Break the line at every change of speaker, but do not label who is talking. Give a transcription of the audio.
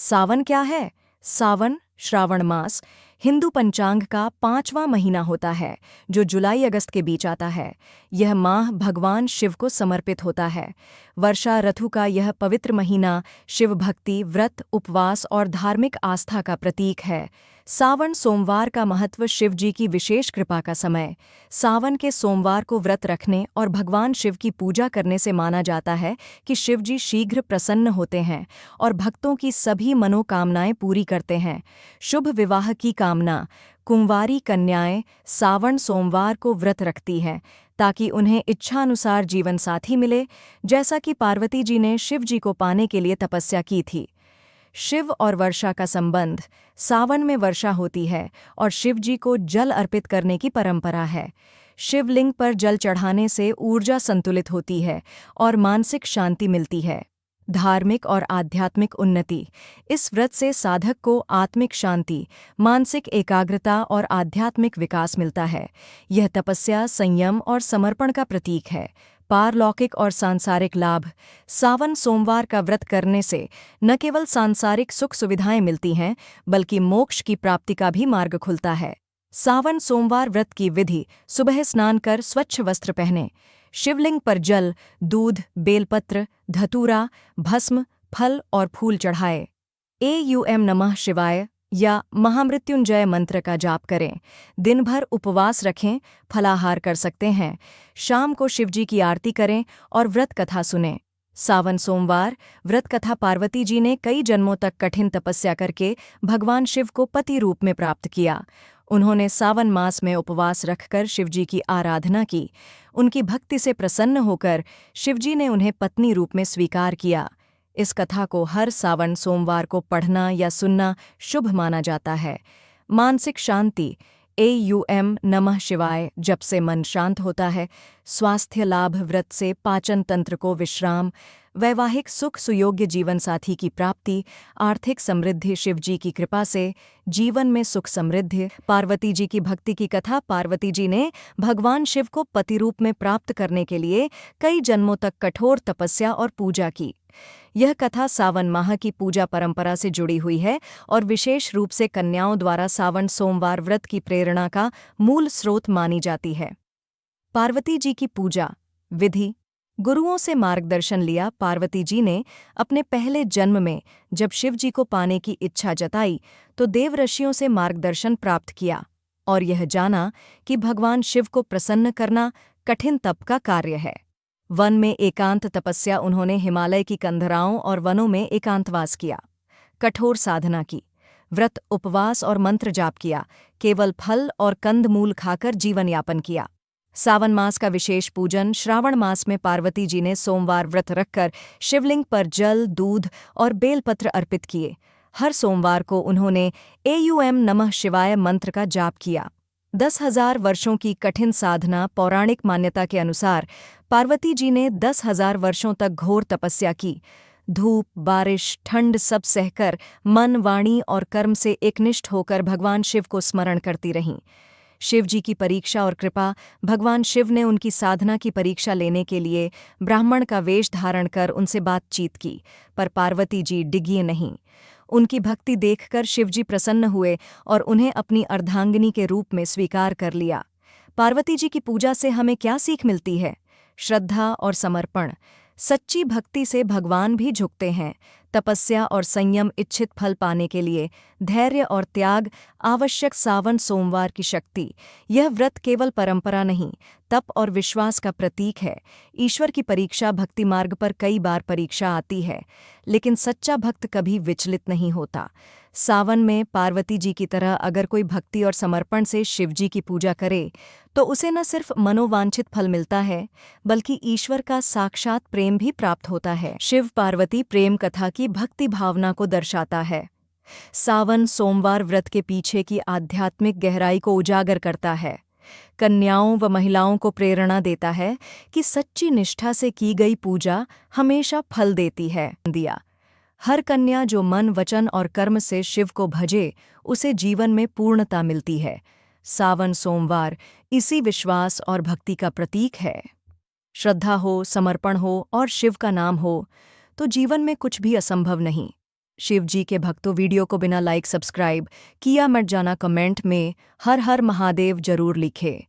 सावन क्या है? सावन, श्रावण मास, हिंदू पंचांग का 5वां महीना होता है, जो जुलाई-अगस्त के बीच आता है। यह माह भगवान शिव को समर्पित होता है। वर्षा ऋतु का यह पवित्र महीना शिव भक्ति, व्रत, उपवास और धार्मिक आस्था का प्रतीक है। सावन सोमवार का महत्व शिव जी की विशेष कृपा का समय। सावन के सोमवार को व्रत रखने और भगवान शिव की पूजा करने से माना जाता है कि शिव जी शीघ्र प्रसन्न होते हैं और भक्तों की सभी मनोकामनाएं पूरी करते हैं। शुभ विवाह की कामना। कुंवारी कन्याएं सावन सोमवार को व्रत रखती हैं ताकि उन्हें इच्छानुसार जीवन साथी मिले, जैसा कि पार्वती जी ने शिव जी को पाने के लिए तपस्या की थी। शिव और वर्षा का संबंध। सावन में वर्षा होती है और शिव जी को जल अर्पित करने की परंपरा है। शिवलिंग पर जल चढ़ाने से ऊर्जा संतुलित होती है और मानसिक शांति मिलती है। धार्मिक और आध्यात्मिक उन्नति। इस व्रत से साधक को आत्मिक शांति, मानसिक एकाग्रता और आध्यात्मिक विकास मिलता है। यह तपस्या, संयम और समर्पण का प्रतीक है। पारलौकिक और सांसारिक लाभ। सावन सोमवार का व्रत करने से न केवल सांसारिक सुख सुविधाएं मिलती हैं, बल्कि मोक्ष की प्राप्ति का भी मार्ग खुलता है। सावन सोमवार व्रत की विधि। सुबह स्नान कर स्वच्छ वस्त्र पहनें। शिवलिंग पर जल, दूध, बेलपत्र, धतूरा, भस्म, फल और फूल चढ़ाए। एयूएम नमः शिवाय या महामृत्युंजय मंत्र का जाप करें। दिन भर उपवास रखें, फलाहार कर सकते हैं। शाम को शिवजी की आरती करें और व्रत कथा सुनें। सावन सोमवार व्रत कथा। पार्वती जी ने कई जन्मों तक कठिन तपस्या करके भगवान शिव को पति रूप में प्राप्त किया। उन्होंने सावन मास में उपवास रखकर शिवजी की आराधना की। उनकी भक्ति से प्रसन्न होकर शिवजी ने उन्हें पत्नी रूप में स्वीकार किया। इस कथा को हर सावन सोमवार को पढ़ना या सुनना शुभ माना जाता है। मानसिक शांति। एयूएम नमः शिवाय जप से मन शांत होता है। स्वास्थ्य लाभ। व्रत से पाचन तंत्र को विश्राम। वैवाहिक सुख, सुयोग्य जीवन साथी की प्राप्ति। आर्थिक समृद्धि। शिवजी की कृपा से जीवन में सुख समृद्धि। पार्वती जी की भक्ति की कथा। पार्वती जी ने भगवान शिव को पति रूप में प्राप्त करने के लिए कई जन्मों तक कठोर तपस्या और पूजा की। यह कथा सावन माह की पूजा परंपरा से जुड़ी हुई है और विशेष रूप से कन्याओं द्वारा सावन सोमवार व्रत की प्रेरणा का मूल स्रोत मानी जाती है। पार्वती जी की पूजा विधि। गुरुओं से मार्गदर्शन लिया। पार्वती जी ने अपने पहले जन्म में जब शिव जी को पाने की इच्छा जताई तो देवऋषियों से मार्गदर्शन प्राप्त किया और यह जाना कि भगवान शिव को प्रसन्न करना कठिन तप का कार्य है। वन में एकांत तपस्या। उन्होंने हिमालय की कंदराओं और वनों में एकांतवास किया। कठोर साधना की। व्रत, उपवास और मंत्र जाप किया। केवल फल और कंदमूल खाकर जीवन यापन किया। सावन मास का विशेष पूजन। श्रावण मास में पार्वती जी ने सोमवार व्रत रखकर शिवलिंग पर जल, दूध और बेलपत्र अर्पित किए। हर सोमवार को उन्होंने एयूएम नमः शिवाय मंत्र का जाप किया। 10,000 वर्षों की कठिन साधना। पौराणिक मान्यता के अनुसार पार्वती जी ने 10,000 वर्षों तक घोर तपस्या की। धूप, बारिश, ठंड सब सहकर मन, वाणी और कर्म से एकनिष्ठ होकर भगवान शिव को स्मरण करती रहीं। शिव जी की परीक्षा और कृपा। भगवान शिव ने उनकी साधना की परीक्षा लेने के लिए ब्राह्मण का वेश धारण कर उनसे बातचीत की, पर पार्वती जी डिगी नहीं। उनकी भक्ति देखकर शिवजी प्रसन्न हुए और उन्हें अपनी अर्धांगिनी के रूप में स्वीकार कर लिया। पार्वती जी की पूजा से हमें क्या सीख मिलती है? श्रद्धा और समर्पण। सच्ची भक्ति से भगवान भी झुकते हैं। तपस्या और संयम। इच्छित फल पाने के लिए धैर्य और त्याग आवश्यक। सावन सोमवार की शक्ति। यह व्रत केवल परंपरा नहीं, तप और विश्वास का प्रतीक है। ईश्वर की परीक्षा। भक्ति मार्ग पर कई बार परीक्षा आती है, लेकिन सच्चा भक्त कभी विचलित नहीं होता। सावन में पार्वती जी की तरह अगर कोई भक्ति और समर्पण से शिवजी की पूजा करे तो उसे न सिर्फ मनोवांछित फल मिलता है, बल्कि ईश्वर का साक्षात प्रेम भी प्राप्त होता है। शिव पार्वती प्रेम कथा की भक्ति भावना को दर्शाता है। सावन सोमवार व्रत के पीछे की आध्यात्मिक गहराई को उजागर करता है। कन्याओं व महिलाओं को प्रेरणा देता है कि सच्ची निष्ठा से की गई पूजा हमेशा फल देती है। हर कन्या जो मन, वचन और कर्म से शिव को भजे, उसे जीवन में पूर्णता मिलती है। सावन सोमवार इसी विश्वास और भक्ति का प्रतीक है। श्रद्धा हो, समर्पण हो और शिव का नाम हो तो जीवन में कुछ भी असंभव नहीं। शिव जी के भक्तों, वीडियो को बिना लाइक सब्सक्राइब किया मत जाना। कमेंट में हर हर महादेव जरूर लिखे।